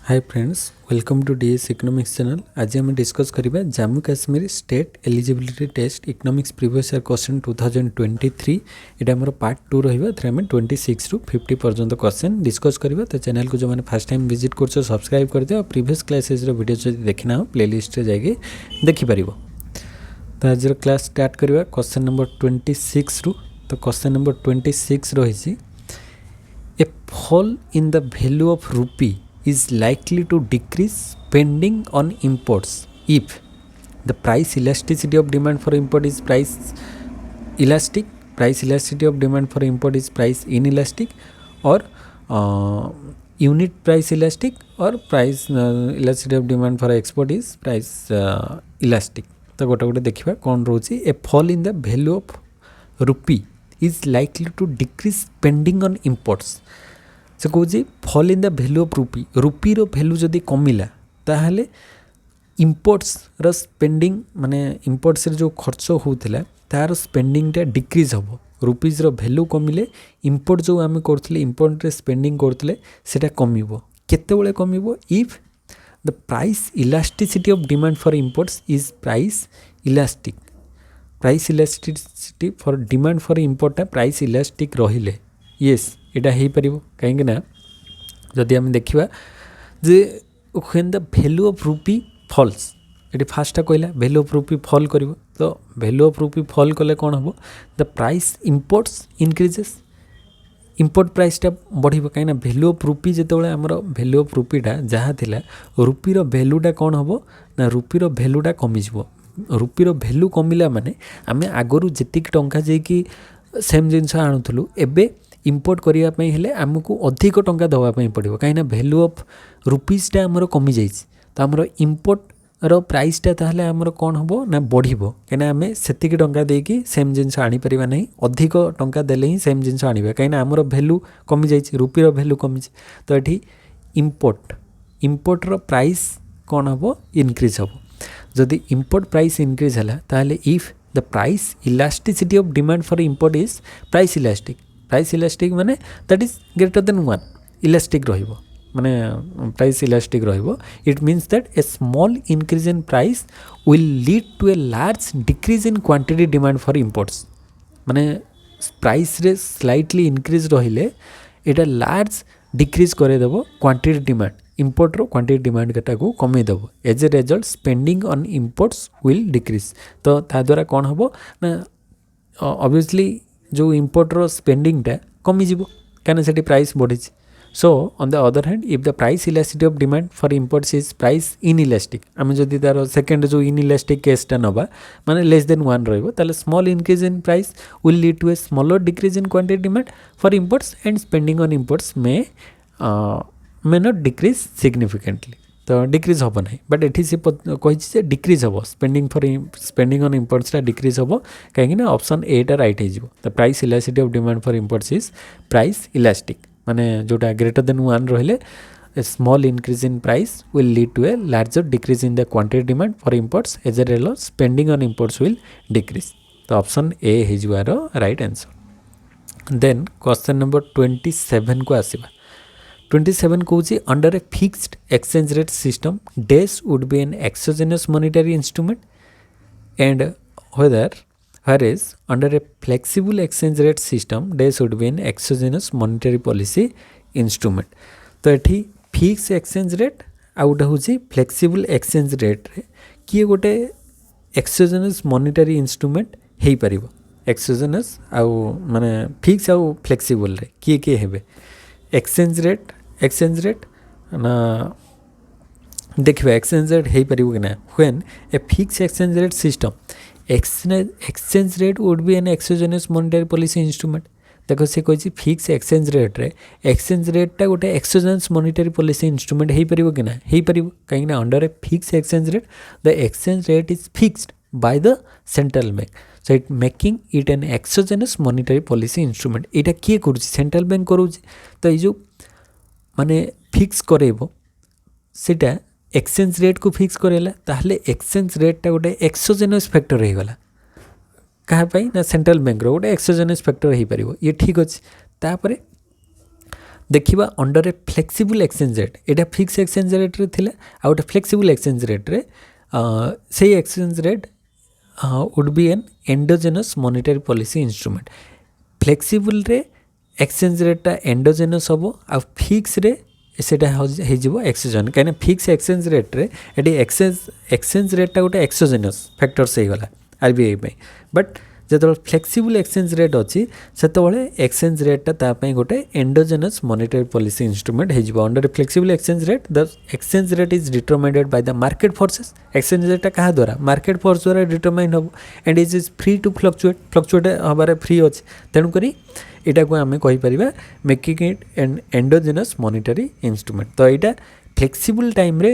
Hi friends, welcome to DS economics channel. आज हम discuss करिबा Jammu Kashmir state eligibility test economics previous year question 2023। एटा हमर पार्ट 2 रहिबा। थ्रे हम 26 रु 50 पर्यंत क्वेश्चन डिस्कस करिबा। तो चैनल को जो माने फर्स्ट टाइम विजिट करछो सब्सक्राइब कर दियो। प्रीवियस क्लासेस रो वीडियो जदि देखिना हो प्लेलिस्ट रे जाके देखि परिबो। तो आज रो क्लास स्टार्ट करिबा क्वेश्चन नंबर 26 रु। तो क्वेश्चन नंबर 26 रहिछि, a fall in the value of rupee is likely to decrease spending on imports if the price elasticity of demand for import is price elasticity of demand for import is price inelastic, or unit price elastic, or price elasticity of demand for export is price elastic। तो गोटे गोटे देखिबा कौन रोची। A fall in the value of rupee is likely to decrease spending on imports. से कौन fall in the value of rupee, rupee रो value जदि कमिला ताहले इंपोर्ट्स रो स्पेंडिंग माने इंपोर्ट्स रे जो खर्च होउथिला तार स्पेंडिंग टा डिक्रीज होबो। रूपीज रो वैल्यू कमिले इंपोर्ट जो आमे करथले इंपोर्ट रे स्पेंडिंग करथले सेटा कमिबो। केते बेले कमिबो? If the price elasticity of demand for imports is price elastic. Price elasticity for demand for import टा प्राइस इलास्टिक रहिले येस एटा हे परिबो। कहीं ना जदि आम देखा जे when the value of rupee falls, ये फास्ट कहला वैल्यू ऑफ रूपी फॉल कर, तो वैल्यू ऑफ रूपी फॉल कले कौन हम? The price imports increases, import प्राइसटा बढ़। कहीं वैल्यू ऑफ रूपी जिते आमर वैल्यू ऑफ रूपीटा जहाँ थिला रूपीर वैल्यूटा कौन हम ना रूपीर वैल्यूटा कमिज। रूपीर वैल्यू कमिला माने आम आगरू जेतिक टंका जाकि सेम जिनस आणुलु एबे इंपोर्ट करने हेले आमको अधिक टंका दवाई पड़ो। कहीं वैल्यू ऑफ रुपीजटा आमर कमी जाइए, तो आमर इंपोर्ट रो प्राइसटा ताहले आमर कौन हम ना बढ़ो। कहीं आम से टंका देकी सेम जिनस आनीपर ना, अधिक टंका देले ही सेम जिनस आने। कहीं आमर वैल्यू कमी जाइए, रुपीर वैल्यू कमी। तो ये इंपोर्टर प्राइस कौन हम? इनक्रीज हम। जदि इंपोर्ट प्राइस इनक्रीज है ताहले if the price elasticity of demand for import is price elastic. Price elastic माने that is greater than 1 elastic रहिबो, माने प्राइस इलास्टिक रहिबो। It means that a small increase in price will lead to a large decrease in quantity demand for imports. माने price रे slightly increase रहिले एटा large decrease करे देबो quantity demand, import रो क्वांटिटी डिमांड केटा को कमे देबो। As a result spending on imports will decrease. तो ता द्वारा कौन हबो ना ऑब्वियसली जो इंपोर्टर स्पेंडिंगटा कमिज कहीं से प्राइस बढ़ी। So on the other hand if the price elasticity of demand for imports is price inelastic, आम जदि तार सेकेंड जो इनइलास्टिक केसटा नवा माने लेस देन 1 रहिबो ताले small increase in price will lead to a smaller decrease in quantity demand for imports and spending on imports may not decrease significantly. तो decrease हम ना, बट ये सी कही डिक्रीज हम स्पेंडिंग ऑन इंपोर्ट्सटा डिक्रीज हम कहीं ऑप्शन एटा राइट हो। The price elasticity of demand for imports is price elastic, माने जोटा ग्रेटर देन 1 रहिले a small increase in price will lead to a larger decrease in the quantity demand for imports as a result spending on imports will decrease. तो option A हो right answer. Then question number 27 को आसीबा। 27 कौच under a fixed exchange rate system dash would be an exogenous monetary instrument and whereas under a flexible exchange rate system dash would be an exogenous monetary policy instrument। तो ये fix exchange rate आ गोटे हूँ flexible exchange rate रे किए गोटे exogenous monetary instrument हो पार। Exogenous आउ माने फिक्स आउ फ्लेक्सिबल रे किए किए हेबे? एक्सचेंज रेट ना देखिए एक्सचेंज रेट हो पार कि ना when a fix exchange rate system exchange rate would be an exogenous monetary policy instrument. देखो से कही फिक्स एक्सचेंज रेट रे एक्सचेंज रेटा गोटे एक्सोजेनस मॉनेटरी पॉलिसी इंस्ट्रूमेंट हो पार कि ना? हो पार। कहीं under a fix exchange rate the exchange rate is fixed by the central bank, so it making it an exogenous monetary policy instrument. यहाँ किए कर सेंट्रल बैंक करोँ। तो ये जो माने फिक्स करेबो सेटा एक्सचेंज रेट को फिक्स करेला ताहले एक्सचेंज रेटा गोटे एक्सोजेनस फैक्टर हो गला क्या ना सेंट्रल बैंक रो गोटे एक्सोजेनस फैक्टर हो पार। ये ठीक अच्छे। तापरे देखिबा under a flexible exchange rate एटा फिक्स एक्सचेंज रेट रे थिला आ गोटे फ्लेक्सिबल एक्सचेंज रेट रे से exchange rate would be an endogenous monetary policy instrument flexible रे एक्सचेंज रेटा एंडोजेनस हम आ फिक्स रे सेटा हो एक्सोजन कहीं फिक्स एक्सचेंज रेट रे एटी एक्सचेंज रेटा गोटे एक्सोजेनस फैक्टर्स हो गला आरबीआई बट जो फ्लेक्सिबल एक्सचेंज रेट अच्छी से एक्सचेंज रेटा तापाई गोटे एंडोजेनस मॉनेटरी पॉलिसी इंस्ट्रूमेंट हो under flexible exchange rate the exchange rate is determined by the market forces exchange रेटा क्या द्वारा मार्केट फोर्स द्वारा डिटरमाइन हम and is free to fluctuate हबार फ्री अच्छे तेणुक यहाँ को आम कहीपर making it an endogenous monetary instrument तो यहाँ फ्लेक्सिबल टाइम रे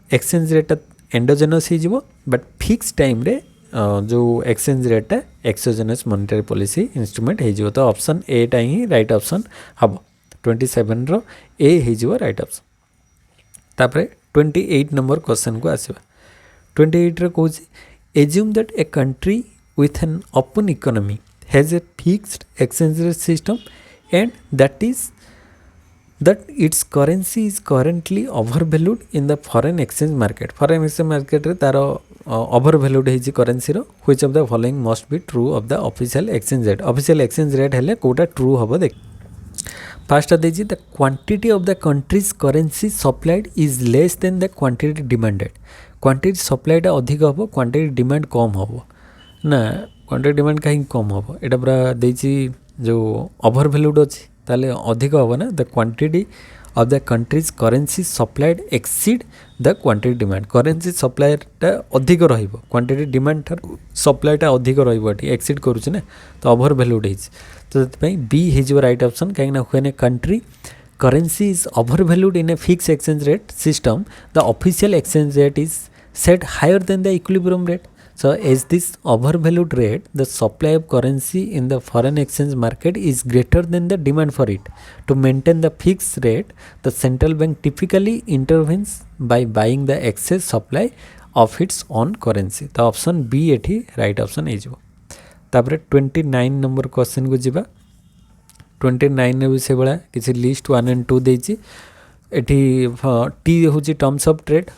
एक्सचेंज रेटा एंडोजेनस हो बट फिक्स टाइम रे जो एक्सचेंज रेटा एक्सोजेनस मॉनेटरी पॉलिसी इंस्ट्रूमेंट हो तो ऑप्शन एटा ही राइट ऑप्शन हम 27 रो ए हो राइट ऑप्शन तापर 28 नंबर क्वेश्चन को आसवा 28 रे कहूँ assume that a country with an open economy has a fixed exchange rate system and that its currency is currently overvalued in the foreign exchange market रे तार overvalued है currency row which of the following must be true of the official exchange rate हेले Kota true हबो देख first देजी the quantity of the country's currency supplied is less than the quantity demanded quantity supplied अधिक हबो quantity demand कम हबो ना quantity demand कहीं कम हम यहाँ पूरा देती जो ओवर भैल्यूड अच्छी ताले अधिक हम ना the quantity of the country's currency supplied exceed the quantity demand currency सप्लाईटा अधिक क्वांटिटी डिमांड ठार सप्लाईटा अधिक एक्सीड करुचे ना तो ओवर भैल्यूड हो बी हो राइट ऑप्शन कहीं when a country currency is overvalued in a fix exchange rate system the official exchange rate is set higher than the equilibrium rate. So as this overvalued rate, the supply of currency in the foreign exchange market is greater than the demand for it. To maintain the fixed rate, the central bank typically intervenes by buying the excess supply of its own currency. The option B एठी right option है जो. तापरे 29 number question को जिबा 29 ने भी से बड़ा किसी लिस्ट 1 and 2 देछि एठी T होची terms of trade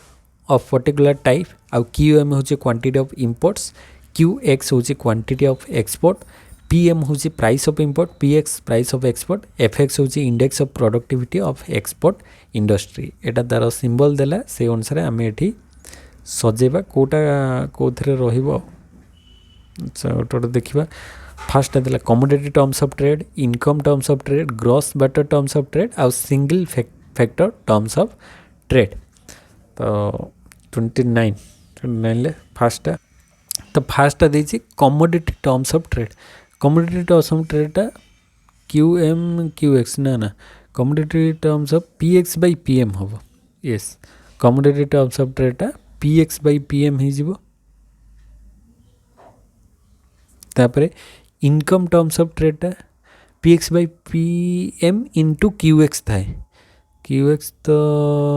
of particular type आउ QM होची क्वांटिटी ऑफ इंपोर्ट्स QX होची क्वांटिटी ऑफ एक्सपोर्ट PM होची price of import PX price of export FX होची index of productivity of export industry एटा तार symbol देला से अनुसार आम एठी सजेबा कोटा कोथरे रहिबो गोटे देखिबा फास्ट देला commodity terms of trade income terms of trade gross barter terms of trade आउ single factor terms of trade. तो 29 ले फास्ट तो फास्ट देछि commodity terms of trade commodity terms of ट्रेडटा QM QX ना commodity terms of PX by PM हम yes commodity terms of ट्रेडटा PX by PM हो जिवो तापरे इनकम टर्म्स ऑफ ट्रेडटा PX by PM into QX थाए QX तो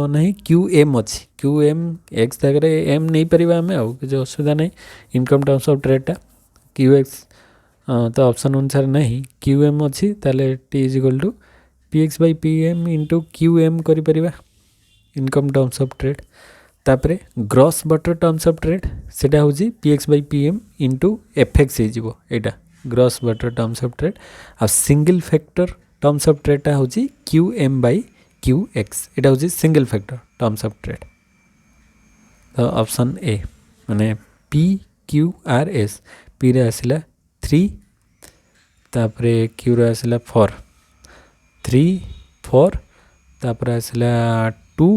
नहीं QM अच्छी QM X जगह M नहीं पारिबा आमे आउ कि असुविधा नहीं इनकम टर्म्स ऑफ ट्रेडटा QX तो ऑप्शन अनुसार नहीं QM अच्छी ताले T is equal to PX by PM into QM करि परिबा इनकम टर्म्स ऑफ ट्रेड तापरे gross barter terms of trade सेटा होजी PX by PM into FX हे जिवो एटा gross barter terms of trade आ सिंगल फैक्टर टर्म्स ऑफ ट्रेडटा होजी QM बाय QX एटा होची single factor terms of trade. तो ऑप्शन ए माने PQRS P रे आसिला 3 तापरे Q रे आसिला 4 3 4 तापरे आसिला 2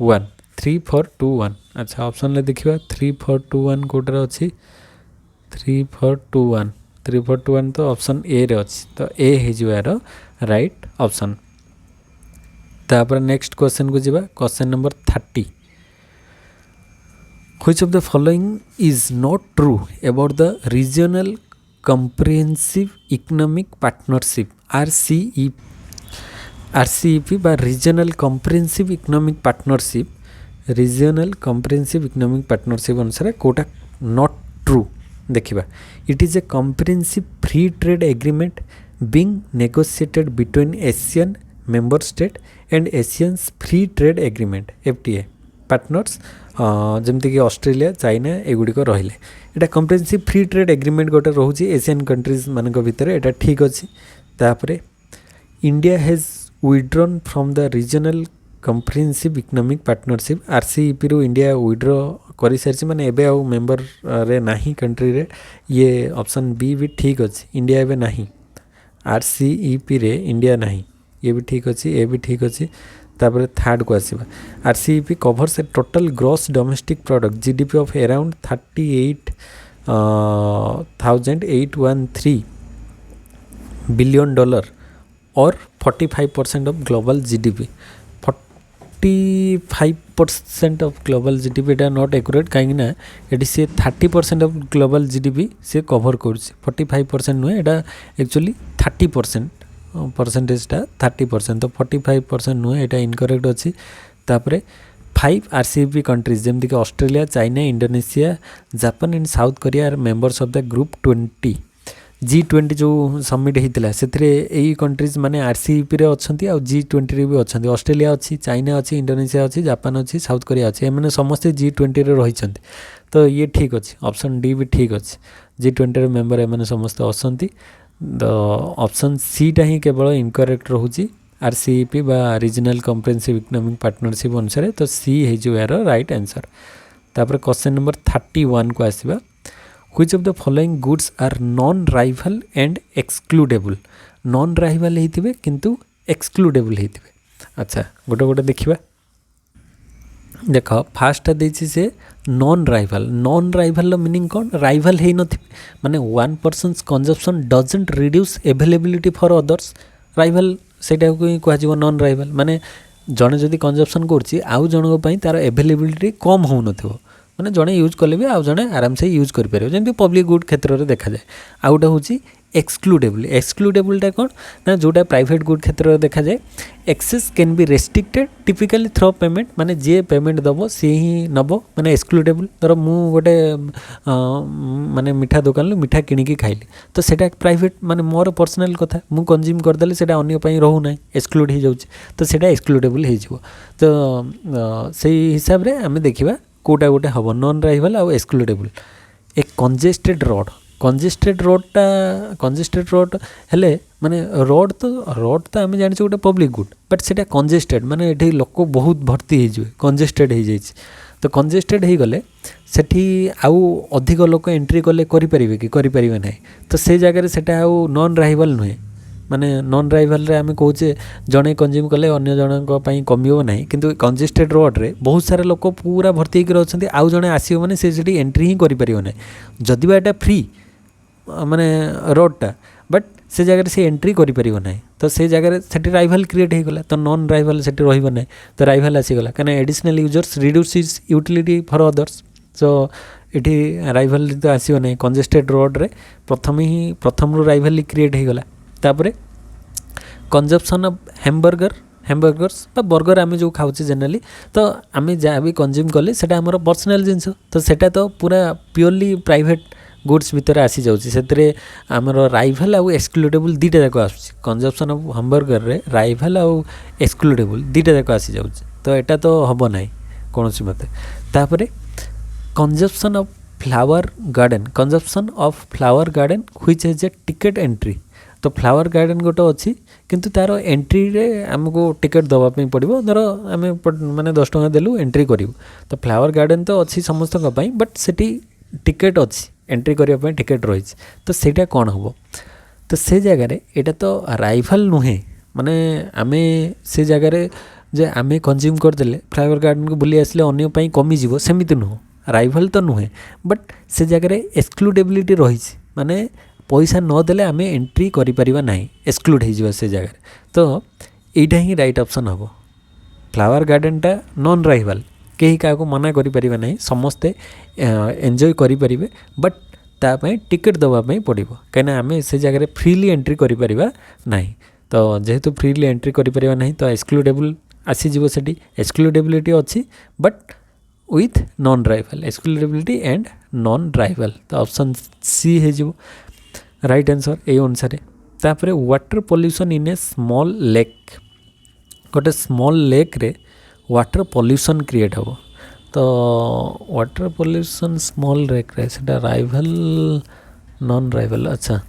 1 3 4 2 1 अच्छा ऑप्शन ले देखिबा 3 4 2 1 कोटर अछि 3 4 2 1 3 4 2 1 तो ऑप्शन ए रे अछि तो ए हे जुआरो राइट ऑप्शन. तापर नेक्स्ट क्वेश्चन को जिबा question number 30 which of the following is not true about the regional comprehensive economic partnership RCEP बा रीजनल कॉम्प्रिहेंसिव इकोनॉमिक पार्टनरशिप अनुसार कोटा नॉट ट्रू देखिबा it is A comprehensive free trade agreement being negotiated between Asian member state and Asians free trade agreement FTA partners जमती कि Australia China एगुड़िक रहिले एटा comprehensive free trade agreement गोटे रोचे Asian countries मान भितर एटा ठीक अच्छी तापरे India has withdrawn from the regional comprehensive economic partnership RCEP रु इंडिया विड्रॉ कर सारी माने एबे आउ मेंबर रे नाही कंट्री रे ये ऑप्शन बी भी ठीक अच्छी इंडिया एबे नाही RCEP रे इंडिया नाही ये भी ठीक अच्छी ए भी ठीक अच्छी तापर थर्ड को आसीबा RCEP covers A total gross domestic product GDP of around 38,813 billion dollar और 45% of global GDP 45% of global GDP Etah not accurate कहीं ना ये सी 30% ऑफ ग्लोबल GDP से कवर कर 45% नुहे एटा एक्चुअली 30% परसेंटेजटा 30% तो 45% नुहे एटा इनकरेक्ट अच्छी तापरे 5 RCEP कंट्रीज जमती कि Australia China Indonesia Japan and South Korea are members of the group 20 G20 जो समिट होता से यही कंट्रीज माने RCEP रे अच्छी आ G20 रे भी अच्छा ऑस्ट्रेलिया अच्छी चाइना अच्छी इंडोनेशिया अच्छी जापान अच्छी साउथ कोरिया अच्छी एम समस्ते G20 रे रही तो ये ठीक अच्छे ऑप्शन डी भी ठीक अच्छे G20 रे मेंबर एम समस्त अच्छी तो ऑप्शन सी टा ही केवल इनकरेक्ट रोचे RCEP बा रीजनल कम्प्रिहेंसिव इकोनॉमिक पार्टनरशिप अनुसार तो सी हो यार राइट आंसर तापर क्वेश्चन नंबर 31 को आसीबा Which of the following goods are non-rival and excludable non-rival हेतिबे किंतु excludable हेतिबे अच्छा गोटे गोटे देखिबा देख फास्ट देछि से नॉन राइवल मीनिंग कौन राइवल है नथि माने one persons consumption doesn't reduce availability for others rival सेटा को कह नॉन राइवल माने जड़े जदि कंजप्शन करछि आउ जनक पई तार अवेलेबिलिटी कम हो नथिबो माने जड़े यूज कले भी आउ जड़े आराम से यूज कर पारे जमी पब्लिक गुड क्षेत्र में देखा जाए आउटा हूँ एक्सक्लूडेबलटा कौन ना जोटा प्राइवेट गुड क्षेत्र में देखा जाए access can be restricted typically through payment माने जे पेमेंट दब सी ही नब माने एक्सक्लूडेबल धर मु गोटे माने मिठा दुकान मिठा किणिकी खाइली तो सेटा प्राइवेट माने मोर पर्सनल कथा मु कंज्यूम करदेले सेटा अन्य पई रहू ना एक्सक्लूड हो जाउछि तो सेटा एक्सक्लूडेबल हो जिवो तो सेही हिसाब रे आमे देखिबा कोटा गोटे हम नॉन राइवल आउ एक्सक्लूडेबल एक कंजेस्टेड रोड हेले माने रोड तो आम जानी गोटे पब्लिक गुड बट से कंजेस्टेड माने ये लोक बहुत भर्ती हो कंजेस्टेड हो जाए तो कंजेस्टेड हो गले सेठी आउ अधिक लोक एंट्री कले करें कि करें ना तो से जगह सेटा आउ नॉन राइवल नुहे माने नॉन राइवल रे आमे कहूचे जड़े कंज्यूम कले अन्य जनक कमियो ना किंतु कंजेस्टेड रोड रे बहुत सारा लोक पूरा भर्ती होकर अच्छा आउ जड़े आसो मैंने से एंट्री ही करें ना जदि एटा फ्री माने रोडटा बट से जगह से एंट्री करें ना तो से जगह से राइवल क्रिएट हो गला तो नॉन राइवल से रही तो राइवल आसीगला कहीं additional users reduce is utility for others so ये राइवल तो आसो ना कंजेस्टेड रोड रे प्रथम राइवल क्रिएट हो गला तापरे कंजप्शन ऑफ हैमबर्गर्स बा बर्गर आमे जो खाऊचे जनरली तो आमे जहाँ भी कंज्यूम कले सेटा हमर पर्सनल जिनस तो सेटा तो पूरा प्योरली प्राइवेट गुड्स भितर आसी जाउची सेतरे हमर राइवल आउ एक्सक्लूडेबल दीटा जाक आसी कंजप्शन ऑफ हैमबर्गर रे राइवल आउ एक्सक्लूडेबल दीटा जाक आसी जाउची तो एटा तो हबो नाही कोनोसी मते तापरे consumption of flower garden which has a ticket entry तो फ्लावर गार्डन गोटे अच्छी किंतु तार एंट्री रे आमको टिकेट दवाई पड़ो धर आम मैंने 10 टଙ୍କା देलु एंट्री करूँ तो फ्लावर गार्डन तो अच्छी समस्त बट सेठी टिकेट अच्छी एंट्री करने टिकेट रही तो सेटा कौन हम तो से जगार यहाँ तो राइवल नुहे माने आमे से जगार जे आमे कंज्यूम करदे फ्लावर गार्डन को बुली आसले अन्य कमिज सेमती नुह राइवल तो नुहे बट से जगार एक्सक्लूडेबिलिटी रही माने पैसा नदेले आम एंट्री करें ना एक्सक्लूड हो से जगह तो यहीटा ही राइट ऑप्शन हम फ्लावर गार्डनटा नॉन राइवल कहीं क्या मना करें ना समस्ते एंजॉय करें बट तापाई टिकेट दवाई पड़ो कहीं आम से जगह फ्रीली एंट्री करें ना तो जेहेतु फ्रीली एंट्री करें ना तो एक्सक्लूडेबल आसीज से एक्सक्लूडेबिलिटी अच्छी but with non rival excludability and non rival तो ऑप्शन सी हो राइट आंसर ये अनुसार तापर water pollution in a small lake गोटे स्मॉल लेक रे वाटर पॉल्यूशन क्रिएट हम तो वाटर पॉल्यूशन स्मॉल लेक रे सेटा राइवल नॉन राइवल अच्छा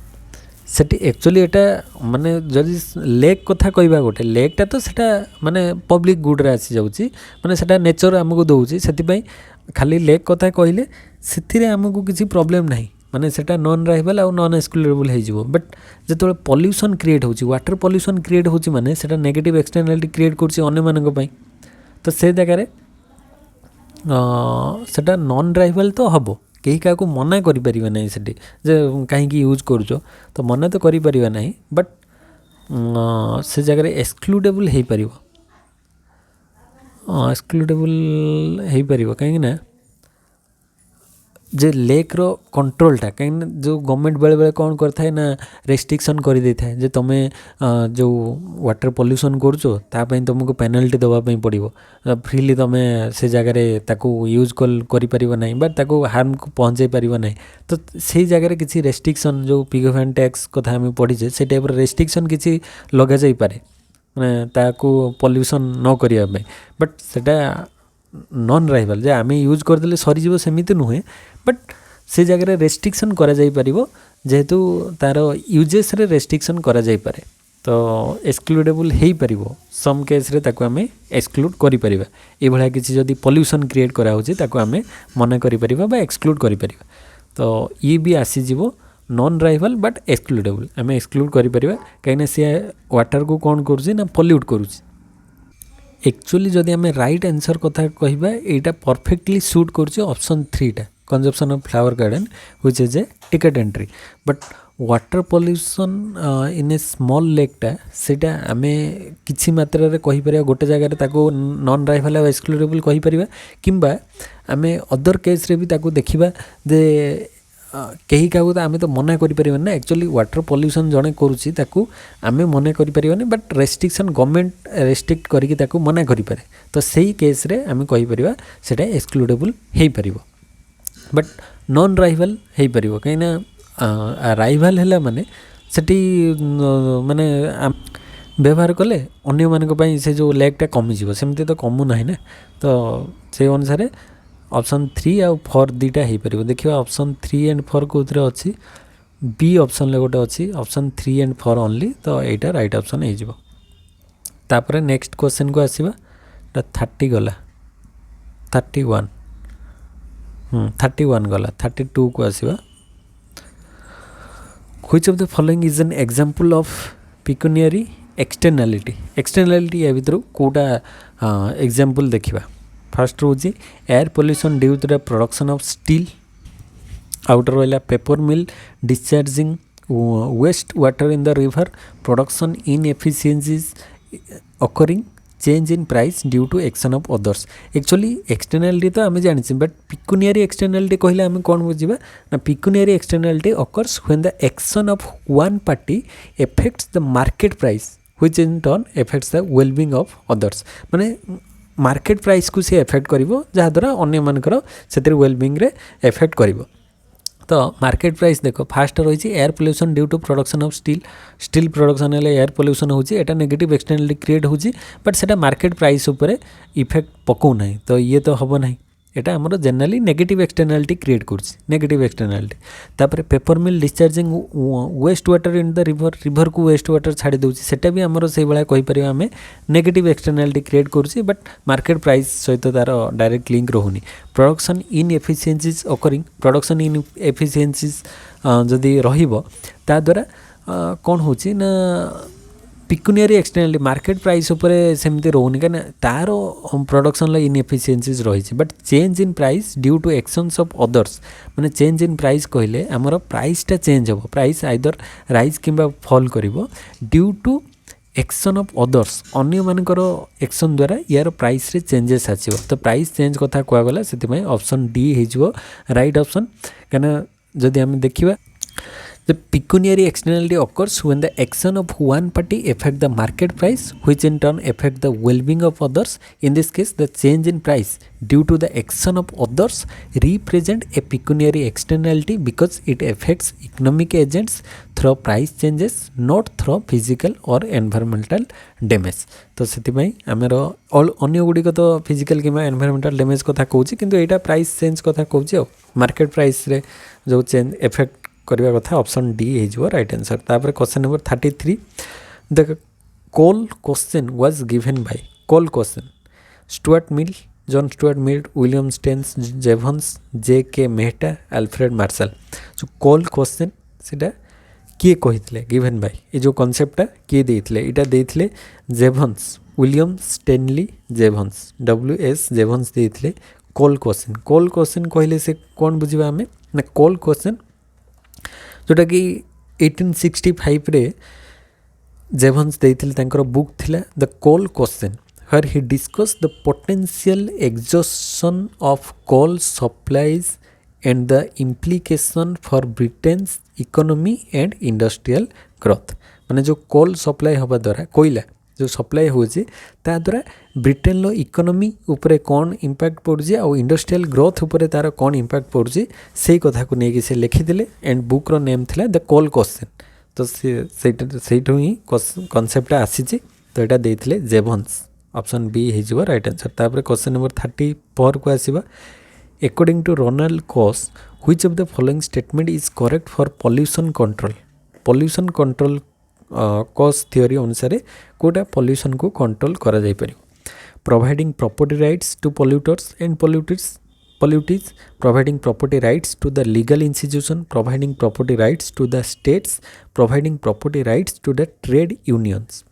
सेठी एक्चुअली एटा माने जदि लेक कथा कहबा गोटे लेकटा तो सेटा माने पब्लिक गुड रे आसी जाउची माने सेटा नेचर हमको दउची सेति पई खाली लेक कथा कहले सेथिरे हमको किसी प्रॉब्लम नाही माने सेटा नॉन राइवल और नॉन एक्सक्लूडेबल हो जिवो बट जेतोले पॉल्यूशन क्रिएट होची वाटर पॉल्यूशन क्रिएट होची माने सेटा नेगेटिव एक्सटर्नालिटी क्रिएट करची अन्य मानक पई तो से जगह रे सेटा नॉन राइवल तो हबो कहीं क्या मना करें ना से कहीं यूज करुच तो मना तो करें ना बट से जगह एक्सक्लूडेबल हो पार एक्सक्लूडेबल हो पार कहीं जे लेक रो कंट्रोलटा कहीं जो गवर्नमेंट बेले बेले कौन करता ना रेस्ट्रिक्शन कर दे था जे तुम्हें जो वाटर पॉल्यूशन करूँ तुमको पेनाल्टी देवाई पड़ो फ्रीली तुम्हें से जगह ताकू यूज कर बट ताकू हार्म को पहुँचे पार ना तो से जगह किसी रेस्ट्रिक्शन जो पिगोफैन टैक्स कथा आम पढ़ीचे से टाइप रेस्ट्रिक्शन किसी लगा जाई पारे मैंने ताकू पॉल्यूशन न करने बट सेटा नॉन राइवल जे आम यूज करदे सरीज सेमती नुहे बट से जगह रेस्ट्रिक्शन करा जाई परिबो जेहेतु तार यूजेस रे रेस्ट्रिक्शन करा जाई पारे तो एक्सक्लूडेबल हो पारिबो सम केस रे ताको आमे एक्सक्लूड करि परिबा ए भला किछि जदि पॉल्यूशन क्रिएट करा होछि ताको आमे मना करि परिबा बा एक्सक्लूड करि परिबा तो ये भी आसी जिवो नॉन राइवल बट एक्सक्लूडेबल आमे एक्सक्लूड करि परिबा काइना से वाटर को कोन करूछि ना पॉल्यूट करूछि एक्चुअली जदि आमे राइट आंसर कथा कहबा एटा परफेक्टली सूट करछि ऑप्शन 3 टा consumption of flower garden which is a ticket entry but water pollution in a small lake टा सेटा आमे किछि मात्रा रे कहि परिया गोटे जगह रे ताको नॉन राइवल आ एक्सक्लूडेबल कहि परिबा किंबा आमे अदर केस रे भी ताको देखिबा जे कहीं क्या तो आम तो मना करें ना एक्चुअली वाटर पॉल्यूशन जड़े करुच्ची आम मना करें बट रेस्ट्रिक्शन गवर्नमेंट रेस्ट्रिक्ट करके मना करें तो सही केस रे आम कहीपर से एक्सक्लूडेबल हो पार बट नॉन राइवल हो पार कहीं राइवल है माने सेठी माने व्यवहार कले अन्य मानी से जो लेकटा कमिज सेमती तो कमु ना ना तो से अनुसार ऑप्शन 3 आउ 4 दुटा हो पार देखिए ऑप्शन 3 एंड 4 कौन अच्छी बी ऑप्शन ले गोटे अच्छी ऑप्शन 3 एंड 4 ओनली तो यहाँ राइट ऑप्शन हो तापर नेक्स्ट क्वेश्चन को आसवा 30 गला 31 31 गला 32 को आसवा which of the following is an example of pecuniary externality या भीतर कोटा एग्जांपल देखिबा फर्स्ट रोजी air pollution due to the production of steel आउटर रहा paper mill discharging waste water in the river production inefficiencies occurring change in price due to action of others actually externality तो आम जानी but पिक्यूनियरी एक्सटर्नालिटी कहले आम कौन बुझा ना पिक्यूनियरी एक्सटर्नालिटी occurs when the action of one party affects the market price which in turn affects the well-being of others माने market price को सी एफेक्ट करिवो जहाँद्वारा अन्य मानकर से वेलबिंग रे एफेक्ट करिवो तो मार्केट प्राइस देखो फास्ट रही air pollution due to production of steel production है एयर पोल्यूशन होची एटा नेगेटिव एक्सटर्नालिटी क्रिएट होची बट सेटा मार्केट प्राइस उपरे इफेक्ट पकौ नहीं तो ये तो हबो नहीं एटा हमरो जनरली नेगेटिव एक्सटर्नालिटी क्रिएट करछि नेगेटिव एक्सटर्नालिटी तापर paper mill discharging waste water in the river को वेस्ट वाटर छाड़ी दउछि सेटा भी हमरो सेहि बळा कहि परिबा हमें नेगेटिव एक्सटर्नालिटी क्रिएट करछि बट मार्केट प्राइस सहित तार डायरेक्ट लिंक रहुनी production inefficiencies occurring production inefficiencies जदि रहिबो ता द्वारा कोन होछि ना पिक्यूनियरी एक्सटर्नालिटी मार्केट प्राइस उपरे सेमती रोनी कहीं तार प्रोडक्शन इनएफिशिएंसीज रही but change in price due to actions of others माने चेंज इन प्राइस कहले आमर प्राइसटा चेंज हो प्राइस आइदर राइज किंबा फॉल करिवो due to action of others अन्य मानकर एक्शन द्वारा यार प्राइस रे चेंजेस आसीबो तो प्राइस चेंज कथा कुआ गला सेति ऑप्शन डी हो राइट ऑप्शन कहीं जदि आम देखिबा The pecuniary externality occurs when the action of one party affect the market price, which in turn affect the well-being of others. In this case, the change in price due to the action of others represent a pecuniary externality because it affects economic agents through price changes, not through physical or environmental damage. तो से आमर अन्य गुड़िक तो physical कि environmental damage कथा कहूँ किंतु यहाँ प्राइस चेंज कथा कहूँ मार्केट प्राइस रे जो चेंज इफेक्ट करवा कथा ऑप्शन डी हो राइट आंसर. तापर question number 33 the coal question was given by coal question Stuart Mill, John Stuart Mill, William Stanley, Jevons, J K. Mehta, Alfred Marshall. जो coal question से किए कही गिवन बाय ये जो कॉन्सेप्टा किए देइथिले इटा देइथिले जेवन्स, विलियम स्टेनली जेवन्स, W.S. जेवन्स देइथिले कोल क्वेश्चन. कोल question कहले से कौन बुझिबा आमे ना कोल क्वेश्चन जोटा कि 1865 रे जेवन्स देइथिले तांकर बुक थिला the coal question where he discussed the potential exhaustion of coal supplies and the implication for Britain's economy and industrial growth. माने जो कोल सप्लाई हवा द्वारा कोयला जो सप्लाई होची ता द्वारा ब्रिटेन लो इकोनॉमी ऊपर कौन इंपैक्ट पड़ुची आ इंडस्ट्रियल ग्रोथ ऊपर तार कौन इंपैक्ट पड़ुची से कथा को लेकिन से लिखिदेले एंड बुक रो नेम थिला द कोल क्वेश्चन. तो सेठू ही कॉन्सेप्ट आसीची तो यहाँ देइथिले जेवन्स ऑप्शन बी हो राइट आंसर. तापर क्वेश्चन नंबर 34 को आसीबा according to Ronald Coase which of the following statement is correct for pollution control. pollution control Coase theory अनुसार Kota pollution को control करा जाय परियो. providing property rights to polluters and polluters, providing property rights to the legal institution, providing property rights to the states, providing property rights to the trade unions.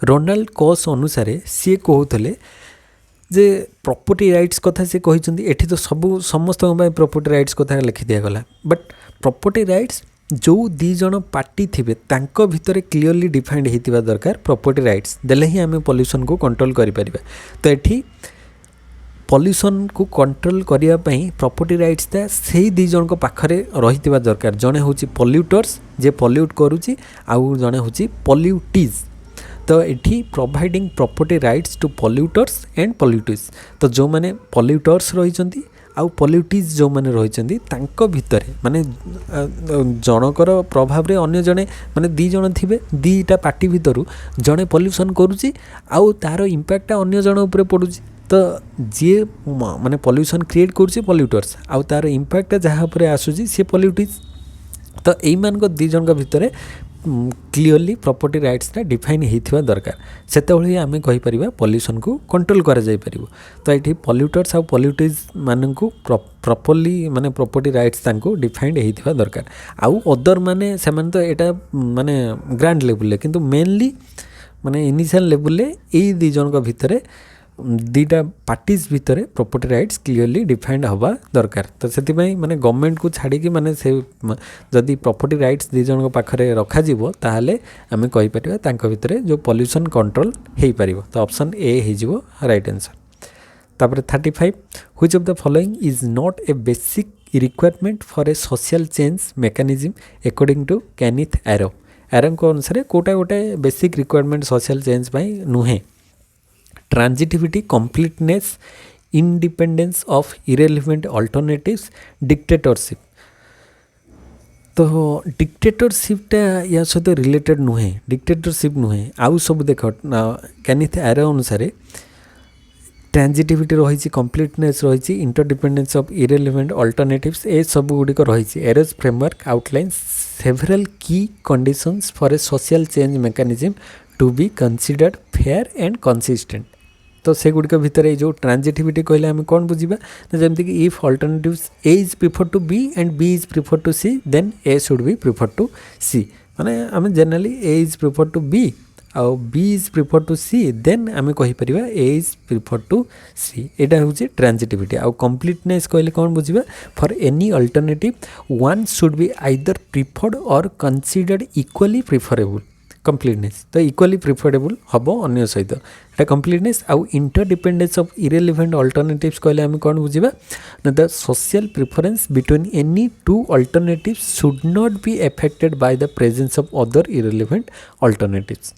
Ronald Coase अनुसार सी कहते जे property rights कथा से कहते एठी तो सबू समस्त प्रॉपर्टी राइट्स कथा लिखि दिया गला बट प्रॉपर्टी राइट्स जो दी जन पार्टी थिबे तांको भितरे क्लियरली डिफाइंड हेतिबा दरकार प्रॉपर्टी राइट्स देले ही आमे पॉल्यूशन को कंट्रोल करि परिबा. तो एठी पॉल्यूशन को कंट्रोल करिया पई प्रॉपर्टी राइट्स ता सेही दी जन को पाखरे रहितिबा दरकार. जने होची पॉल्यूटर्स जे पॉल्यूट करूची आउ जने होची पॉल्यूटीज. तो ये providing property rights to polluters and pollutees. तो जो माने पॉल्यूटर्स रही आउ पॉल्यूटीज जो माने रही तांको भितर माने जनकर प्रभाव रे अन्य जने माने दी जन थिबे दीटा पार्टी भितरु जने पॉल्यूशन करूची आउ तार इंपैक्ट अन्य जन ऊपर पड़ुची. तो जी माने पॉल्यूशन क्रिएट करूची पॉल्यूटर्स आउ तार इंपैक्ट जहाँ पर आसूची सी पॉल्यूटीज. तो यही मान दी जन भितर क्लियरली प्रॉपर्टी राइट्स डिफाइन होता दरकार से आम कहीपर पॉल्यूशन को कंट्रोल करा जाय परिबो. तो ये पॉल्यूटर्स आउ पॉल्यूटीज मान प्रॉपर्ली माने प्रॉपर्टी राइट्स तांको डिफाइंड होता दरकार. आउ अदर माने से माने तो यहाँ माने ग्रांड लेवल किंतु मेनली माने इनिशियल लेवल यही दी जन भितर दीटा पार्टीज भितर प्रॉपर्टी राइट्स क्लियरली डिफाइंड हवा दरकार. तो से माने गवर्नमेंट को छाड़ी माने से जदि प्रॉपर्टी राइट्स दी जन पाखरे रखा जिवो ताहले आमे कहि परिबा तांको भितर जो पॉल्यूशन कंट्रोल हेई परिबो. तो ऑप्शन ए हिजिवो राइट आंसर. तापर 35 which of the following is not a basic requirement for a social change mechanism according to Kenneth Arrow. Arrow को अनुसार कोटा गोटे बेसिक रिक्वायरमेंट सोशल चेंज पई नुहे. Transitivity, completeness, independence of irrelevant alternatives, dictatorship. तो डिक्टेटरशिपटा या सहित रिलेटेड नुहे डिक्टेटरशिप नुहे आउ सब देख केनिथ एरो अनुसार ट्रांजिटिविटी रही कंप्लीटनेस रही इंटरडिपेंडेंस ऑफ इरेलीवेंट अल्टरनेटिव्स ए सब गुड़िक रही. Arrow's framework outline several key conditions for a social change mechanism to be considered fair and consistent. तो से गुड़िक भितर जो ट्रांजिटिविटी कहले आम कौन बुझा जमीक if alternatives A is prefer to B and B is prefer to C then A should be prefer to C. माने आम generally A is prefer to B आउ B is prefer to C then आम कहीपर A is prefer to C. यहाँ हूँ transitivity. आउ completeness कहले कौन बुझा for any alternative one should be either preferred और कंसीडर्ड इक्वली प्रिफरेबल. कंप्लीटनेस तो इक्वाली प्रिफरेबल हम अन्य सहित एटा कंप्लीटनेस आउ इंटरडिपेंडेंस ऑफ इरेलीवेंट अल्टरनेटिव्स कहले आम कौन बुझा ना the social preference between any two alternatives should not be affected by the presence of other irrelevant alternatives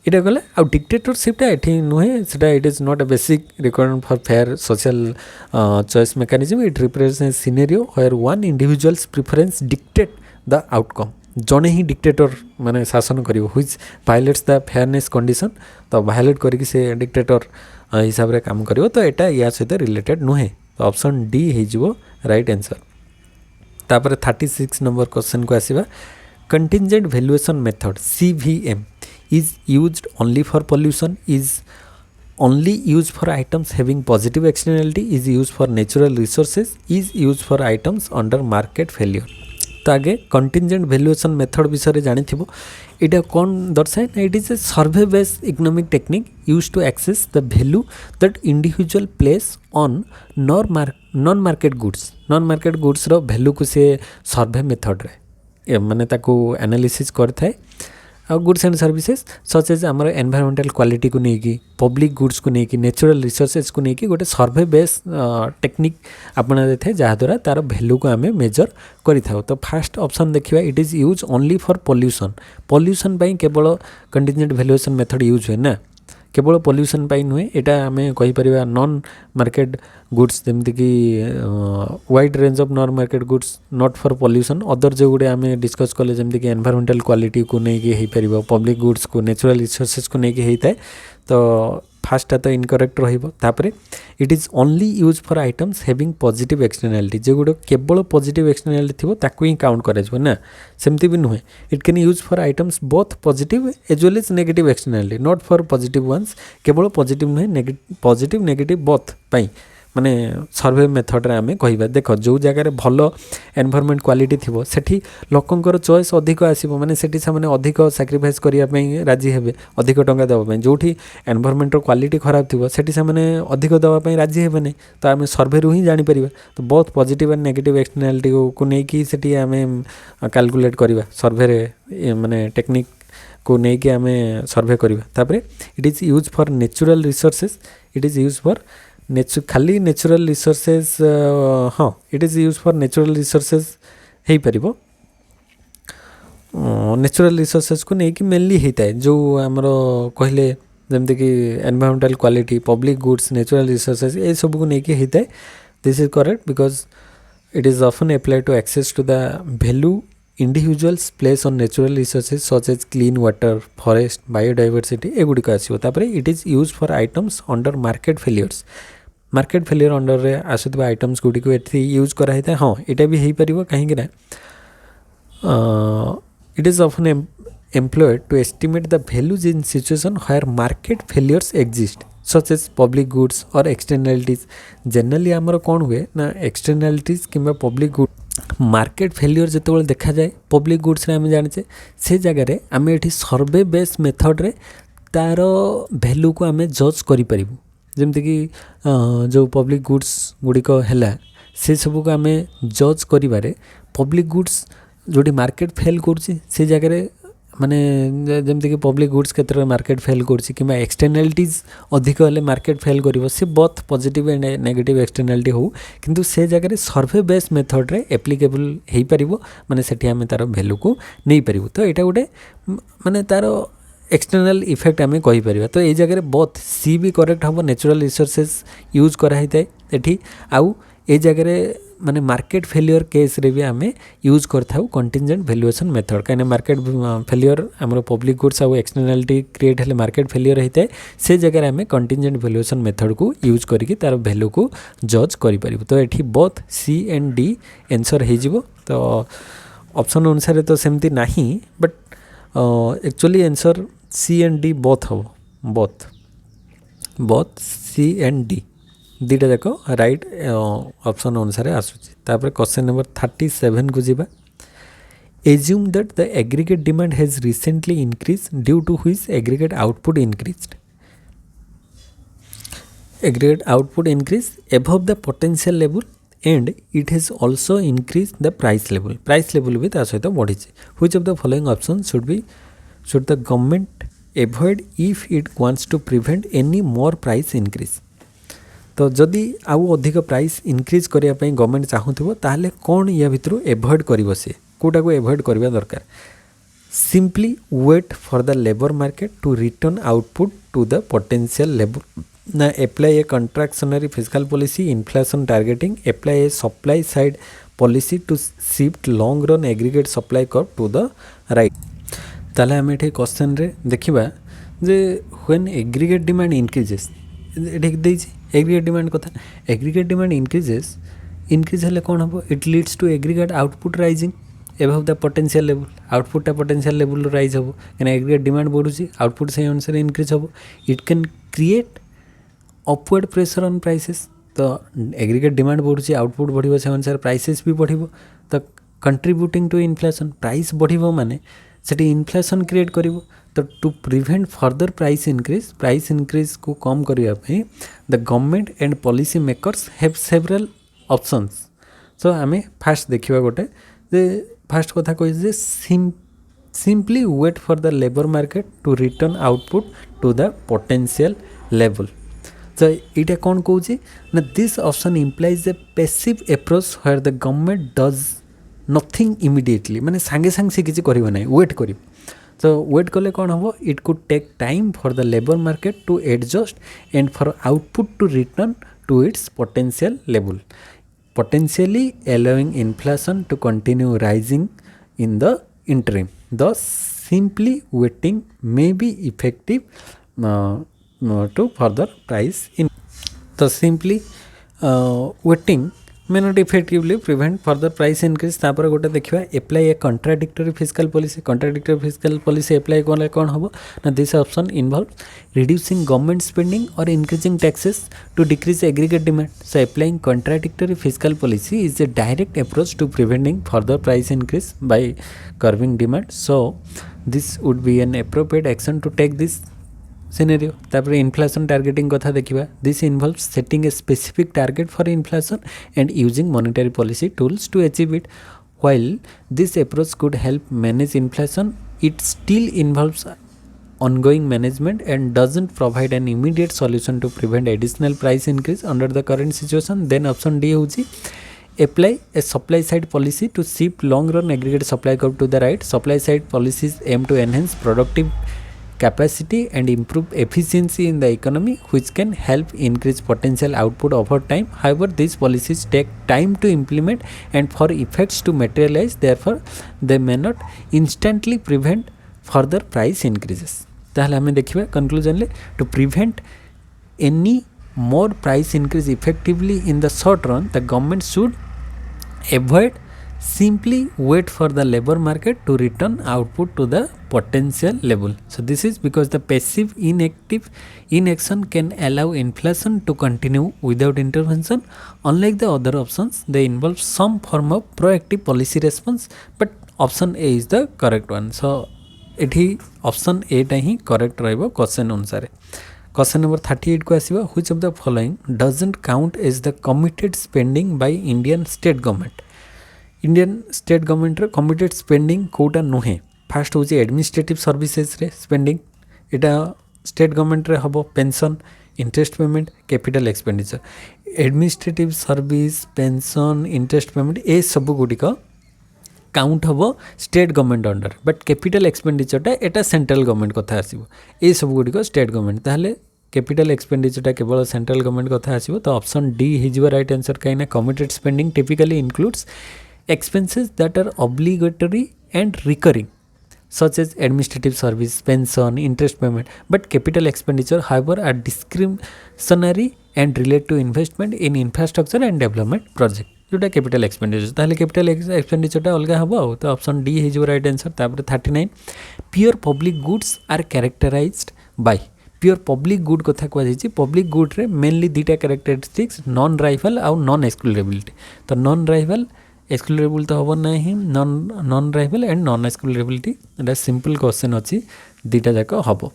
इटा गला आउ डिक्टेटरशिपटा एठी नुहे सेटा it is not a basic requirement for fair social choice mechanism it represents a scenario where one individual's preference dictate the outcome जड़े ही dictator माने शासन कर which violates the fairness condition तो वायलेट करके से डिक्टेटर हिसाब से काम कर तो यहाँ या सहित रिलेटेड नुहे तो ऑप्शन डी हो राइट आंसर तापर 36 नंबर क्वेश्चन को आसीबा contingent valuation method CVM is used only for pollution, is only used for items having positive externality, is used for natural resources, is used for items under market failure. तो आगे contingent valuation method विषय जानी थी इटा कौन दर्शाए ना it is a survey based economic technique use to access the value that individual place on non market goods रो वैल्यू को से सर्वे मेथड रे माने ताको एनालिसिस करथाए goods and services such as आमर एनवायरमेंटल क्वालिटी को लेकिन पब्लिक गुड्स को लेकिन नेचुरल रिसोर्सेज को लेकिन गोटे सर्वे बेस टेक्निक अपना देते जहाँद्वारा तार वैल्यू को आम मेजर करें तो फास्ट ऑप्शन देखा it is use only for pollution केवल कंटिजेंट वैल्यूएशन मेथड यूज हुए ना केवल पॉल्यूशन नुहे यहाँ आम कहीपर नॉन मार्केट गुड्स जमीक wide range of non market goods not for pollution other जो गुड़े आम डिस्कस कले जमीक एनवायरमेंटल क्वालिटी को लेकिन हो पार पब्लिक गुड्स को नेचुरल रिसोर्सेज को लेकिन होता है तो फास्टा तो इनकरेक्ट रही it is only use for items having positive externality जो गुड़ केवल पॉजिटिव एक्सटर्नालिटी थी ताकू ही काउंट करा सेमती भी नुहे it can use for items both positive as well as negative externality not for positive ones केवल पॉजिटिव नुहे पॉजिटिव नेगेटिव बोथ पाई माने सर्वे मेथड रे आमे कहिबा देख जो जगह भल एनवायरमेंट क्वालिटी थिबो सेठी लोकंकर चॉइस अधिक आसीबो माने सेठी सामाने अधिक सैक्रिफाइस करिया पई राजी हेबे अधिक टंका देबा पई जोठी एनवायरमेंट क्वालिटी खराब थिबो सेठी सामाने अधिक देबा पई राजी हेबे नै तो आमे सर्वे रु ही जानि परिबा तो बहुत पॉजिटिव एंड नेगेटिव एक्सटर्नालिटी को नै कि सेठी आमे कैलकुलेट करिबा सर्वे रे माने टेक्निक को नै कि आमे सर्वे करिबा तापरे it is use for natural resources it is use for खाली नेचुरल रिसोर्सेज हाँ it is use for natural resources हो पार नेचुरल रिसोर्सेज को लेकिन मेनली होता है जो आमर कहले जमती कि environmental quality public goods natural resources ये सब को लेकिन होता है this is correct because it is often apply to access to the value individuals place on natural resources such as clean water forest biodiversity एगुड़िक आसो it is use for items under market failures market failure under रे आसुवा items Gudi को use कराई था हाँ यहाँ भी हो पार कहीं it is often employed to estimate the values in situation where market failures exist such as public goods और एक्सटर्नालिटीज जनरली आमर कौन हुए ना एक्सटर्नालिटीज कि पब्लिक गुड मार्केट फेलियर जो देखा जाए पब्लिक गुड्स आम जाने से जगह आम ये सर्वे बेस मेथड रे तार वैल्यू को आम जज करें जमती कि जो पब्लिक गुड्स गुड़िक है से सब को आम जज करें पब्लिक गुड्स जोटी मार्केट फेल कर जगह माने जमती कि पब्लिक गुड्स क्षेत्र में मार्केट फेल कर एक्सटर्नालिटीज अधिक हेल्ले मार्केट फेल कर C both positive and negative एक्सटर्नालिटी हो किंतु से जगह सर्वे बेस मेथड रे एप्लिकेबल हो पार माने सेठी आमे तार वैल्यू को नहीं पारिबो तो यहाँ गोटे माने तार एक्सटर्नाल इफेक्ट आम कहीपर तो ये जगह बोथ सी भी करेक्ट हम नेचुरल रिसोर्सेज यूज कराई थाए आउ ये जगह माने मार्केट फेलियर केस रे भी आम यूज करथाउ कंटिजेंट वैल्यूएशन मेथड कहीं मार्केट फेलियर आम पब्लिक गुड्स आउ एक्सटर्नालिटी क्रिएट हेल्ले मार्केट फेलियर होता है से जगह आम कंटिजेंट वैल्यूएशन मेथड को यूज करके तार वैल्यू को जज करें तो ये both C and D answer हो तो ऑप्शन अनुसार तो सेमती नहीं but actually answer C and D both हम बोथ सी एंड डी दुटा जाक राइट ऑप्शन अनुसार आसूँ क्वेश्चन नंबर 37 को जीवा assume that the aggregate demand has recently increase due to which aggregate output increased aggregate output increase above the potential level and it has also increase the price level भी ता सहित बढ़ी which of the following option should be should the government avoid if it wants to prevent any more price increase? तो जदि आउ अधिक price increase करने government चाहूब ताहले कौन या भितर एभॉइड कर सी कौटा को एभॉइड करवा दरकार simply wait for the labour market to return output to the potential labour ना apply a contractionary physical policy inflation targeting apply a supply side policy to shift long run aggregate supply curve to the right ताले आम ये question रे देखिबा जे when aggregate demand increases aggregate demand कथा aggregate demand increase हेले कौन हम it leads to aggregate output rising above the potential level आउटपुटा potential level rise हम कहीं एग्रीगेट डिमांड बढ़ुची आउटपुट से अनुसार इनक्रीज हम it can create upward pressure on prices तो एग्रीगेट डिमांड बढ़ुची आउटपुट बढ़िबो से अनुसार प्राइसेस भी बढ़िबो तो कंट्रीब्यूटिंग टू इन्फ्लेशन प्राइस बढ़िबो माने सेठी इन्फ्लेशन क्रिएट करिवो तो to prevent further price increase को कम करने the government and policy makers have several options so आम फास्ट देखा गोटे जे फास्ट कथा कही simply wait for the labour market to return output to the potential level तो यहाँ कौन कौन ना this option implies a passive approach where the government does nothing immediately माने सांगे सांगे से किसी करना वेट कर तो वेट कले कौन हम it could take time for the labour market to adjust and for output to return to its potential level potentially allowing inflation to continue rising in the interim. Thus, simply waiting may be effective to further price in. Thus, simply waiting may not effectively prevent further price increase. तापर गोटे देखिए apply a contradictory fiscal policy. Contradictory fiscal policy apply कौन हम ना this option involves reducing government spending or increasing taxes to decrease aggregate demand. So applying contradictory fiscal policy is a direct approach to preventing further price increase by curbing demand. So this would be an appropriate action to take this scenario. तापर inflation targeting कथा देखिबा this involves setting a specific target for inflation and using monetary policy tools to achieve it while this approach could help manage inflation it still involves ongoing management and doesn't provide an immediate solution to prevent additional price increase under the current situation. Then option D होची apply a supply side policy to shift long run aggregate supply curve to the right. Supply side policies aim to enhance productive capacity and improve efficiency in the economy which can help increase potential output over time. However, these policies take time to implement and for effects to materialize, therefore they may not instantly prevent further price increases. ताहले हमें देखिबा conclusion to prevent any more price increase effectively in the short run the government should avoid simply wait for the labor market to return output to the potential level. So this is because the passive inactive inaction can allow inflation to continue without intervention. Unlike the other options, they involve some form of proactive policy response, but option A is the correct one. So एठी option ए टा ही correct रहइबो question अनुसार. Question number 38 को आसीबा which of the following doesn't count as the committed spending by Indian state government. Indian state government रे committed spending कोटा नुहे. फास्ट होची एडमिनिस्ट्रेटिव सर्विसेज रे स्पेंडिंग एटा स्टेट गवर्नमेंट रे हबो pension interest payment capital expenditure. Administrative service pension interest payment ए सब गुडिक काउंट हम state government under but capital एक्सपेंडिचरटा एटा सेंट्रल गवर्नमेंट कथा आसीबो. ए सब गुडिक स्टेट गवर्नमेंट ताहले कैपिटल एक्सपेंडिचरटा केवल सेंट्रल गवर्नमेंट कथा आसीबो. तो ऑप्शन डी हिजबो राइट आंसर काइना committed spending typically includes expenses that are obligatory and recurring such as administrative service pension interest payment but capital expenditure however are discretionary and relate to investment in infrastructure and development project जोटा capital expenditure. ताहले capital एक्सपेंडिचरटा अलगा हबो. तो option D हिजबो right answer. तापर 39 pure public goods are characterized by. Pure public good कथा कह जाइए. पब्लिक गुड रे मेनली दुटा कैरेक्टरिस्टिक्स नॉन राइवल आउ नॉन एक्सक्लूडेबिलिटी. तो नॉन राइवल एक्सक्लूडेबल तो हम ना ही non rival and non excludability एटा सिंपल क्वेश्चन अच्छी दुटा जाक हम.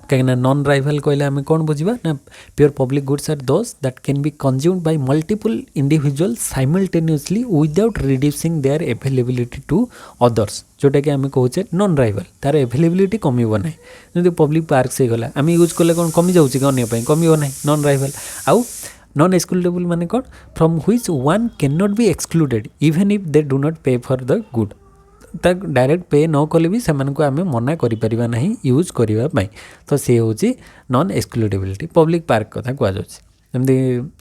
कहीं नॉन राइवल कहले आम कौन बुझा ना pure public goods are those that can be consumed by multiple individual simultaneously without reducing their availability to others जोटा कि आम कहे नॉन राइवल तार अवेलेबिलिटी कमिब ना जमी पब्लिक पार्क से गला आम यूज कले कौन कमी जाऊँगी अन्य कमिब ना नॉन राइवल आउ नॉन एक्सक्लूडेबल माने कौन from which one can not be excluded even if they do not पे फॉर द गुड तक डायरेक्ट पे न कले भी सेमानको आमे मना करि परिबा नहीं यूज करिबा पई तो से होची नॉन एक्सक्लूडेबिलिटी पब्लिक पार्क कथा कुआ जाउची जमदी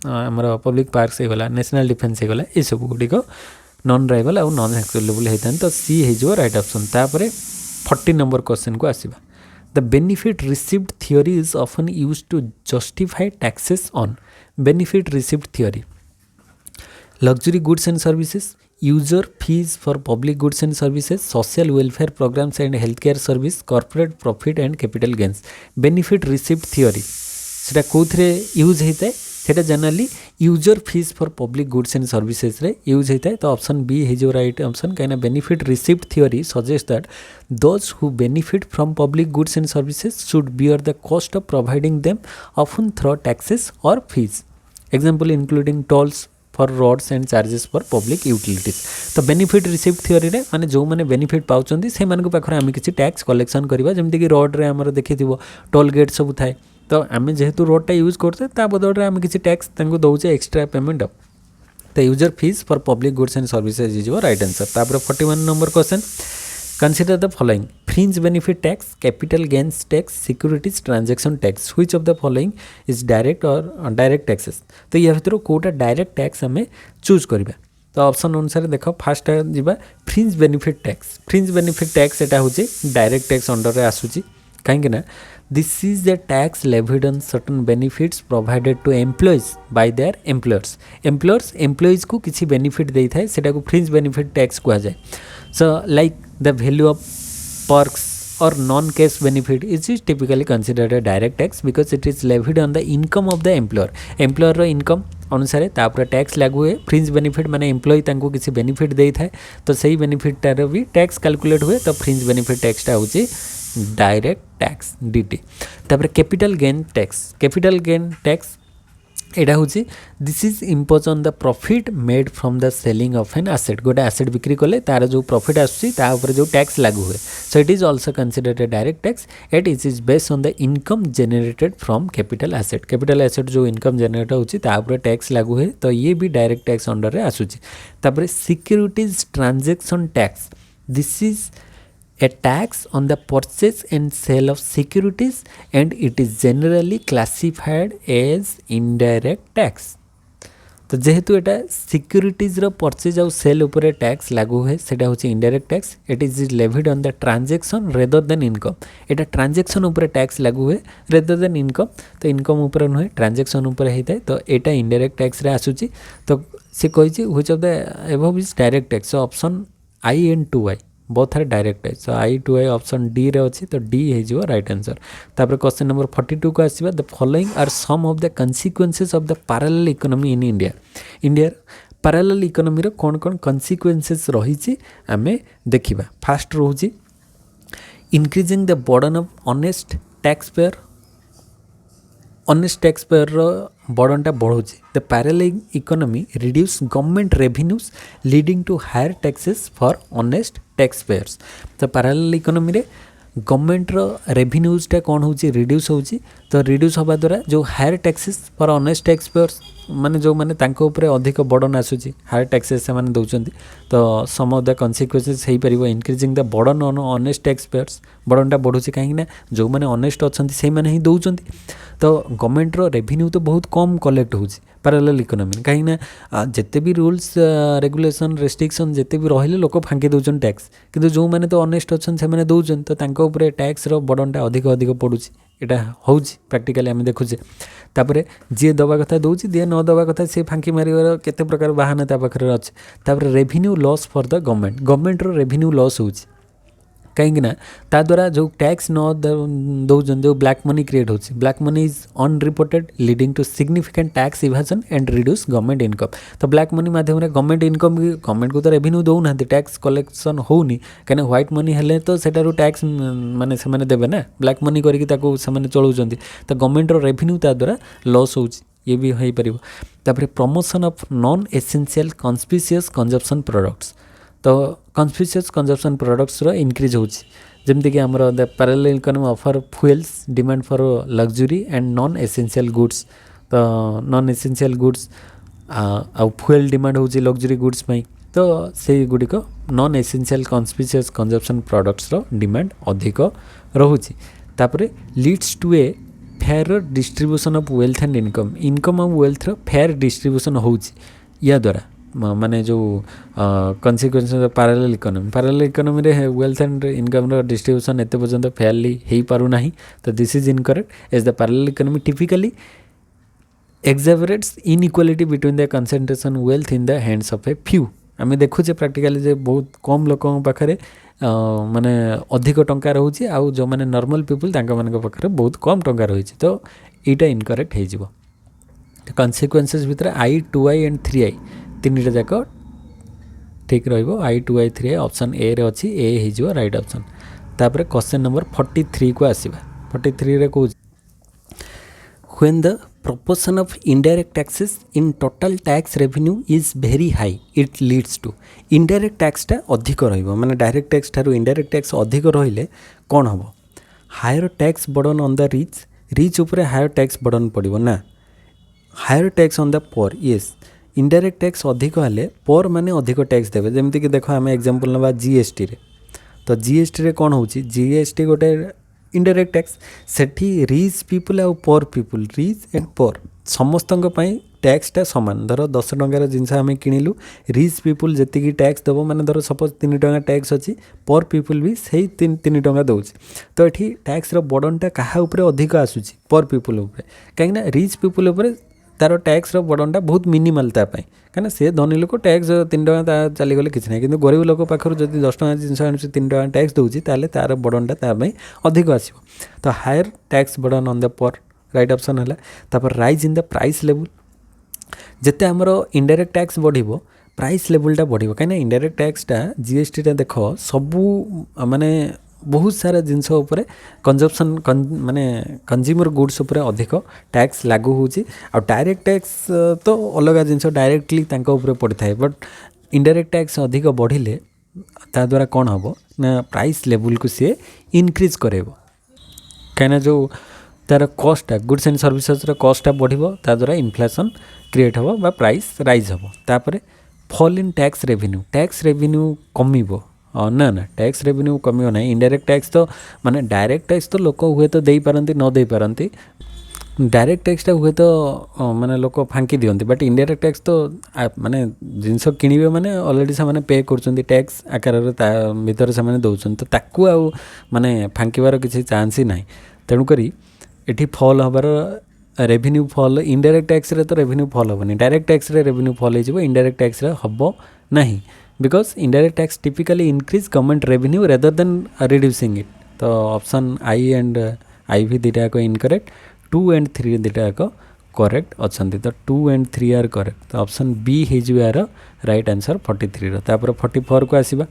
हमर पब्लिक पार्क से गला नेशनल डिफेंस से गला ए सब गुडी को नॉन राइवल और नॉन एक्सक्लूडेबल हेतन तो सी हे जो राइट ऑप्शन तापरे 40 नंबर क्वेश्चन को आसीबा the benefit received theory is often used to justify taxes on benefit received theory luxury goods and services user fees for public goods and services social welfare programs and healthcare service corporate profit and capital gains benefit received theory सेटा कोथरे use होता है सेटा generally user fees for public goods and services रे use होता है तो option B है जो राइट ऑप्शन कहीं benefit received theory suggest that those who benefit from public goods and services should bear the cost of providing them often through taxes और fees example including tolls for roads and charges for public utilities तो benefit receive theory रे माने जो माने benefit पाउचंदी से मानक पाखरे आम किसी टैक्स कलेक्शन करबा जेमति कि रोड रे हमर देखिथिबो टोल गेट सब थाए तो आम जेहेतु रोडटा यूज करते ता बदल आम किसी टैक्स तांको दउचे extra payment of the user fees for public goods and services is your right answer तापर 41 number question consider the following fringe benefit tax capital gains tax securities transaction tax which of the following is direct और direct taxes तो या भितर कोटा direct tax आम choose करबा तो option अनुसार देख फास्ट जीवा फ्रिंज बेनिफिट टैक्स एटा होची डायरेक्ट टैक्स अंडर रे आसुची कहीं ना this is the tax levied on certain benefits provided to employees by their employers employees को किसी बेनिफिट देई थाए सेटा को फ्रिंज बेनिफिट टैक्स कहा जाए so like the value of perks or non-cash benefit it is typically considered a direct tax because it is levied on the income of the employer रो income अनुसार तापर tax लागू है fringe benefit माने employ तांको किसी benefit देई थाए तो सही बेनिफिट तार भी टैक्स कैलकुलेट हुए तो फ्रिंज बेनिफिट टैक्सटा होची डायरेक्ट टैक्स डीटी तापर कैपिटल गेन टैक्स एटा होची this is impose on the profit made from the selling of an asset गोटे एसेट बिक्री कले तार जो प्रॉफिट आसुची ता ऊपर जो टैक्स लागू हुए so it is also considered A direct tax at it is based on the income generated from capital asset जो इनकम जनरेट होची ता ऊपर टैक्स लागू हुए तो ये भी डायरेक्ट टैक्स अंडर रे आसुची तापर securities transaction tax this is a tax on the purchase and sale of securities and it is generally classified as indirect tax तो जेहेतु एटा सिक्यूरिटीज रो परचेज और सेल ऊपर टैक्स लागू है सेटा होची indirect tax it is levied on the transaction rather than income Etah transaction ऊपर tax लागू है रेदर देन इनकम तो इनकम ऊपर नुहे ट्रांजैक्शन ऊपर होता तो एटा इनडायरेक्ट टैक्स रे आसुची तो से कहिची which of the above is direct tax so option I and 2i both are direct tax so I 2i option D रे अच्छी तो डी है राइट आंसर तापर क्वेश्चन नंबर 42 को आसीबा the following are some of the consequences of the parallel economy in India parallel economy रो कौन कौन कन्सिक्वेंसेस रही आमे देखिबा फास्ट रहूची increasing the burden of honest tax pair रो बर्डनटा बढ़ुची the parallel economy reduce government revenues leading to higher taxes for honest tax payers तो पैरेलल इकोनॉमी रे गवर्नमेंट रो रेवेन्यूजटा कौन होची रिड्यूस होची तो रिड्यूस होबा द्वारा जो higher taxes for honest tax payers माने जो माने तांको ऊपर अधिक बर्डन आसुची हायर टैक्सेस से माने दउचंती तो सम ऑफ द कन्सिक्वेंसेस हेई परिबो increasing the burden on honest tax payers बर्डनटा बढ़ुची काहे ना जो माने ऑनेस्ट अछंती से माने ही दउचंती तो गवर्नमेंट रो रेवेन्यू तो बहुत कम कलेक्ट होची पैरेलल इकोनॉमी कहीं ना जिते भी रूल्स रेगुलेशन रेस्ट्रिक्शन जिते भी रहिले लोक फांकी दउचन टैक्स किंतु जो माने तो ऑनेस्ट अछन से माने दउचन तो तांको ऊपर टैक्स रो बर्डनटा अधिक पड़ुची एटा होउची प्रैक्टिकली आम देखुचे तापर जी दवा कथा दउची जी न दवा कथा से फांकी मारिवार केते प्रकार बहाना ता पाखरे अछि तापर revenue loss for the government रो रेवेन्यू लॉस होउची कहीं ता द्वारा जो टैक्स न दौन जो ब्लैक मनी क्रिएट होची black money is unreported leading to significant tax evasion and reduce government income तो ब्लैक मनी माध्यम गवर्नमेंट इनकम गवर्नमेंट को तो रेवेन्यू दौना टैक्स कलेक्शन होनी कहीं व्हाइट मनी हेले तो सेटारू टैक्स माने से देवे ना ब्लैक मनी करके चलाउछंती तो गवर्नमेंट रेवेन्यू ता द्वारा लॉस होची ये भी हो पार तापर promotion of non essential conspicuous consumption products तो कन्स्पिशियस कंजप्शन प्रोडक्ट्स रो इंक्रीज होची जमती कि आमर the parallel economy offer fuels demand for luxury and non essential goods तो नॉन एसेंशियल गुड्स आ फ्यूल डिमांड होची लग्जरी गुड्स पई तो से गुडिक non essential conspicuous consumption products रो डिमांड अधिक रहुची तापर leads to a fair distribution of wealth and income of wealth रो फेयर डिस्ट्रीब्यूशन होची या द्वारा माने जो कन्सिक्वेंस पैरेलल इकोनॉमी रे वेल्थ एंड इनकम रो डिस्ट्रीब्यूशन एते पर्यंत फेयरली हेई पारु नाही तो this is incorrect as the parallel economy typically exaggerates inequality between the concentration wealth in the hands of a few आम देखुचे प्रैक्टिकली जे बहुत कम लोकों पाखरे माने अधिक टंका रोचे आउ जो माने नॉर्मल पीपल तांका मानक पाखरे बहुत कम टंका रही तो एटा इनकरेक्ट हो जिवो कन्सिक्वेंसेस भितर आई 2i एंड 3i तीनटा जाक ठीक रहिबो आई 2i 3i ऑप्शन ए रे अछि ए हे जिवो राइट ऑप्शन तापर क्वेश्चन नंबर 43 को आसीबा 43 रे को when the proportion of indirect taxes in total tax revenue is very high it leads to indirect tax टा अधिक रहिबो माने डायरेक्ट टैक्स ठारू इनडायरेक्ट टैक्स अधिक रहिले कोन हबो higher tax burden on the rich ऊपर हायर टैक्स बर्डन पड़िबो ना higher tax on the poor yes indirect tax अधिक हेले पोर माने अधिक टैक्स देबे जेमति कि देखो आमे एग्जांपल नबा जीएसटी रे तो जीएसटी रे कोन होची जीएसटी गोटे इनडायरेक्ट टैक्स सेठी रिच पीपल आउ पोर पीपल रिच एंड पोर समस्त टैक्सटा सामान धर 10 टंकार जिनस आम किणिलु रिच पीपल जी टैक्स दब माने धर सपोज 3 टंका टैक्स अच्छी पोर पीपल भी से 3 टंका दौर तो ये टैक्स बर्डनटा क्या अधिक आसूँ पोर पीपल कहीं रिच पीपल तार टैक्स बर्डनटा बहुत मिनिमल तापाई कहीं सी धनी लोक टैक्स 3 टंका चलीगले किसी ना कि गरीब लोक पाखर जब 10 टंका जिनस आनी 3 टंका टैक्स दूसरी तार बर्डनटा तापाई अधिक आसो तो higher tax burden on the poor right option है तापर rise in the price level जिते आमर इनडायरेक्ट टैक्स बढ़िबो प्राइस लेवलटा बढ़िबो कहीं इनडायरेक्ट टैक्सटा जीएसटी देख सबू माने बहुत सारा जिनस उपरे कंजप्शन माने कंज्यूमर गुड्स उपरे अधिक टैक्स लागू होची आ डायरेक्ट टैक्स तो अलग जिनस डायरेक्टली तांको उपरे पड़ी थाए बट इनडायरेक्ट टैक्स अधिक बढ़िले ता द्वारा कौन हम ना प्राइस लेवल को सी इनक्रीज करेबो कहीं जो तार कॉस्टा गुड्स एंड सर्विसेस कॉस्टा बढ़िबो ता द्वारा इन्फ्लेशन क्रिएट हो बा प्राइस राइज हो तापर फॉल इन टैक्स रेवेन्यू कमिबो ना ना टैक्स रेवेन्यू कमिबो ना इनडायरेक्ट टैक्स तो माने डायरेक्ट टैक्स तो लोक हुए तो दे पारंती न दे पारंती डायरेक्ट टैक्सटा हुए तो माने लोक फांकी दियंती बट इनडायरेक्ट टैक्स तो माने जिनस किणिबे माने ऑलरेडी से माने पे करछंती टैक्स आकार रे भीतर से माने दउछन तो ताकू आ माने फांकीबार किसी चांस ही नाही तेणु करी एठी फॉल हबार रेवेन्यू फॉल इनडायरेक्ट टैक्स रे तो रेवेन्यू फॉल होबनी डायरेक्ट टैक्स रे रेवेन्यू फॉल हो जिवो इनडायरेक्ट टैक्स रे हबो नाही because indirect tax typically increase government revenue rather than reducing it तो ऑप्शन आई एंड आई भी दुटा को इनकरेक्ट 2 एंड 3 दुटा को करेक्ट अच्छी तो 2 एंड 3 आर करेक्ट तो ऑप्शन बी हो यार राइट आंसर 43 तापर 44 को आसीबा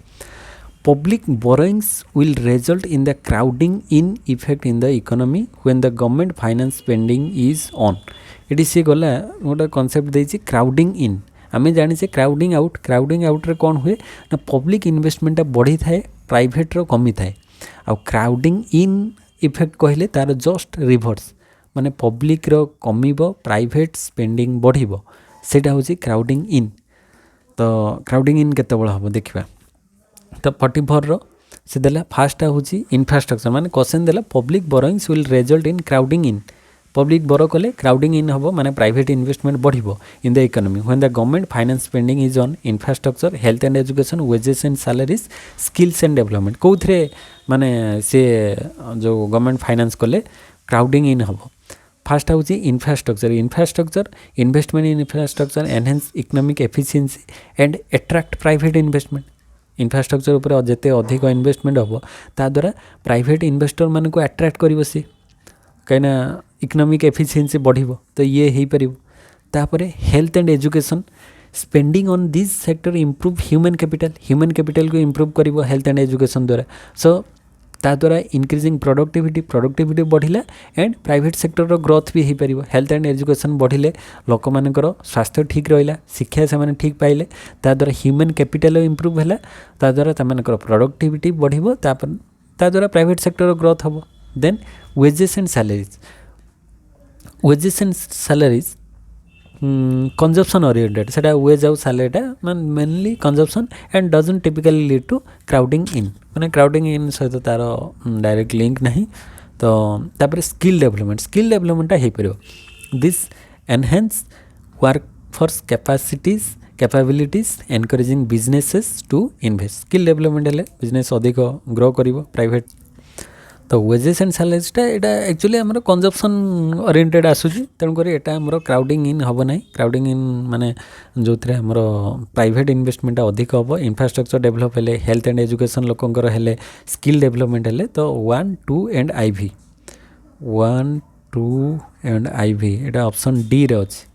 public borrowings will result in the crowding in effect in the economy when the government finance spending is on इट सी गला गोटे कॉन्सेप्ट देछि क्राउडिंग इन आम जाने क्राउडिंग आउट रे कौन हुए ना पब्लिक इन्वेस्टमेंट बढ़ी थाए प्राइवेट रो कमी थाए आ क्राउडिंग इन इफेक्ट कहले तार जस्ट रिभर्स माने पब्लिक रो कमिबो प्राइवेट स्पेंडिंग बढ़िबो सेटा होछि क्राउडिंग इन तो क्राउडिंग इन केते बळ हबो देखिबा तो 44 रो से देला फास्ट होची इंफ्रास्ट्रक्चर माने क्वेश्चन देला public borrowings will result in crowding in public borrow कले क्राउडिंग इन हबो माने प्राइवेट इन्वेस्टमेंट बढ़िबो in the economy when the government finance spending is on infrastructure health and education wages and salaries skills and development कोथरे माने से जो government finance कले crowding in हबो फास्ट होची infrastructure investment in infrastructure enhance economic efficiency and attract private investment infrastructure उपर जिते अधिक इन्वेस्टमेंट हम ता द्वारा प्राइवेट इन्वेस्टर मान को अट्राक्ट कर कहीं इकोनॉमिक एफिशिएंसी बढ़िबो तो ये हो पार तापर health and education spending on this sector improve human capital को इम्प्रूव करिवो हेल्थ एंड एजुकेशन द्वारा सो ता द्वारा इंक्रीजिंग प्रोडक्टिविटी बढ़िला एंड प्राइवेट सेक्टर रो ग्रोथ भी हो पार हेल्थ एंड एजुकेशन बढ़िले लोक मानकर स्वास्थ्य ठीक रहिला शिक्षा से माने ठीक पाइले ता द्वारा ह्यूमन कैपिटल इम्प्रूव हैला ता द्वारा तमानकर प्रोडक्टिविटी बढ़िबो ता द्वारा प्राइवेट सेक्टर रो ग्रोथ हबो then wages and salaries consumption oriented सेटा वेज आउ सैलरीटा mainly consumption and doesn't typically lead to crowding in माने क्राउडिंग इन सहित तार डायरेक्ट लिंक नहीं तो तापर स्किल डेवलपमेंटा हो पार this enhance workforce capabilities encouraging businesses to invest skill development हेले बिजनेस अधिक ग्रो करिवो प्राइवेट तो वेजेस एंड सैलरीटा एटा एक्चुअली आमर कंजप्शन ओरिएंटेड आसूची तेणुक एटा आमर क्राउडिंग इन हम ना क्राउडिंग इन माने जो आमर प्राइवेट इन्वेस्टमेंट अधिक हम इंफ्रास्ट्रक्चर डेवलप हेले हेल्थ एंड एजुकेशन लोकंकर हेले स्किल डेवलपमेंट हेले तो 1 2 and IV 1 2 and IV Etah option D रे अछि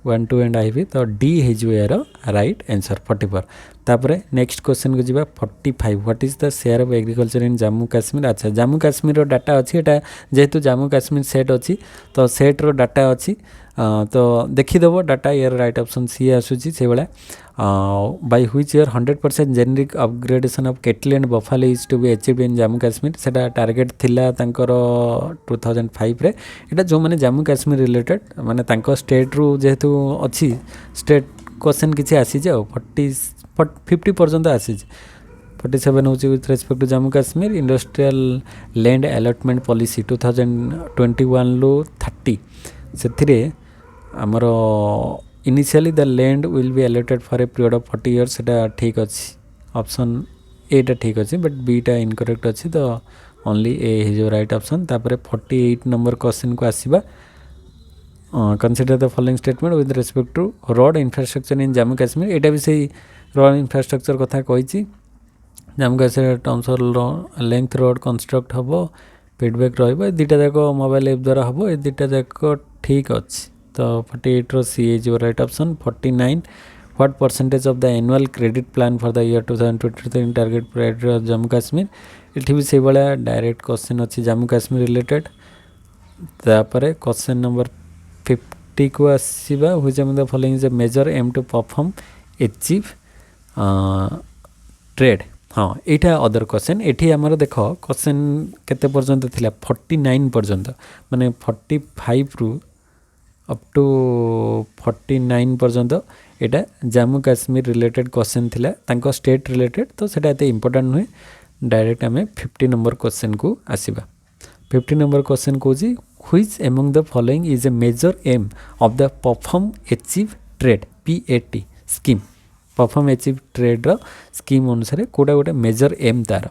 1 2 एंड IV तो डी हो यार राइट आंसर 44 तापर नेक्स्ट क्वेश्चन को जीवा 45 what is the share of agriculture in Jammu Kashmir अच्छा जम्मू काश्मीर रो डाटा अच्छी एटा जेहेतु जम्मू काश्मीर सेट अच्छी तो सेट रो डाटा अच्छी तो देखीदेव डाटा यार राइट ऑप्शन सी आसूची से भाया by which year 100% generic upgradation of cattle and buffalo is to be achieved in Jammu Kashmir सेटा टार्गेट थिला तांकर 2005 रे एटा जो माने जम्मू काश्मीर रिलेटेड माने तांको स्टेट रू जेहेतु अच्छी स्टेट क्वेश्चन किसी आसी जाओ 50 पर्यंत आसी 47 हूँ with respect to Jammu Kashmir industrial land allotment policy 2021 लो 30 से आमर initially the land will be allotted for a period of 40 years सेटा ठीक अच्छी ऑप्शन ए टा ठीक अच्छी बट बी टा इनकरेक्ट अच्छी तो ओनली ए हो राइट ऑप्शन तापर 48 नंबर क्वेश्चन को आसीबा consider the following statement with respect to road infrastructure in Jammu Kashmir एटा भी सही रोड इंफ्रास्ट्रक्चर कथा कही Jammu Kashmir terms of length road construct हम फीडबैक रहा दुटा जाक मोबाइल एप द्वारा हम ये दुटा जाक ठीक अच्छे तो 48 रो C is right option 49 what percentage of the annual credit plan for the year 2023 in target period Jammu Kashmir ये भी से भाया डायरेक्ट क्वेश्चन अच्छी जम्मू काश्मीर रिलेटेड तापर क्वेश्चन नंबर 50 को आसवा which among the following is a major aim to perform achieve trade हाँ यहाँ अदर क्वेश्चन ये आमर देख क्वेश्चन केते पर्यंत थिला 49 पर्यंत माने 45 रु अप टू 49 पर्यंत एटा जम्मू काश्मीर रिलेटेड क्वेश्चन थिला तांको स्टेट रिलेटेड तो सेटा एते इंपोर्टेंट नुहे डायरेक्ट आम 50 नंबर क्वेश्चन को आसीबा 50 नंबर क्वेश्चन कौन which among the following is a major aim of the perform achieve trade PAT scheme perform achieve trade रो स्कीम अनुसार कोटा गोटे मेजर एम तार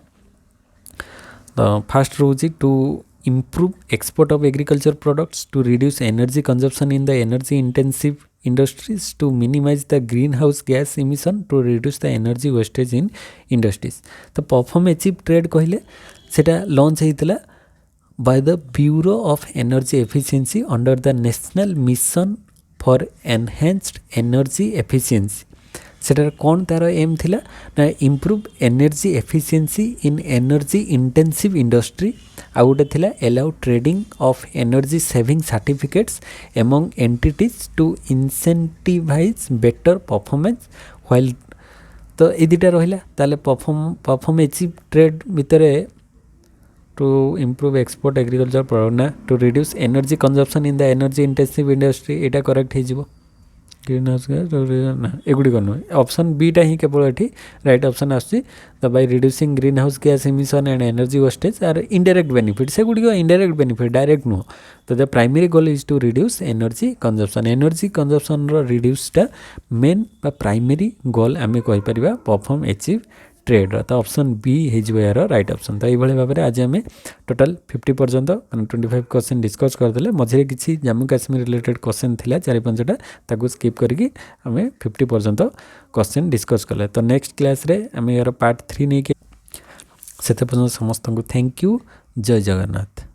तो फास्ट रोची to improve export of agriculture products to reduce energy consumption in the energy intensive industries to minimize the greenhouse gas emission to reduce the energy wastage in industries तो perform achieve trade कहले सेटा launch होइतला by the Bureau of Energy Efficiency under the National Mission for Enhanced Energy Efficiency सेटार कौन तार एम थिला ना improve energy efficiency in energy intensive industry आ गोटे थिला allow trading of energy saving certificates among entities to incentivise better performance while तो ये दुटा रहिला ताले परफॉर्म अचीव ट्रेड भितर to improve export agriculture product ना to reduce energy consumption in the energy intensive industry एटा करेक्ट हो green house gas एगुड़ी नुहे ऑप्शन बीटा ही केवल ये राइट ऑप्शन आसुची तो by reducing green house gas emission and energy wastage are indirect benefit से गुड़ी इनडायरेक्ट बेनिफिट डायरेक्ट नुह तो the primary goal is to reduce energy consumption रिड्यूसटा मेन प्राइमरी गोल आम कहीपर परफॉर्म अचीव ट्रेड तो ऑप्शन बी हो यार राइट ऑप्शन। तो ये भाव में आज आम टोटाल 50 पर्यंत 25 क्वेश्चन डिस्कस करदे मझे किसी जम्मू काश्मीर रिलेटेड क्वेश्चन थिला 4-5टा ताकू स्किप करके आम 50 पर्यंत क्वेश्चन डिस्कस कले। तो नेक्स्ट क्लास रे आम यार पार्ट 3 नहीं के से समस्त को थैंक यू। जय जगन्नाथ।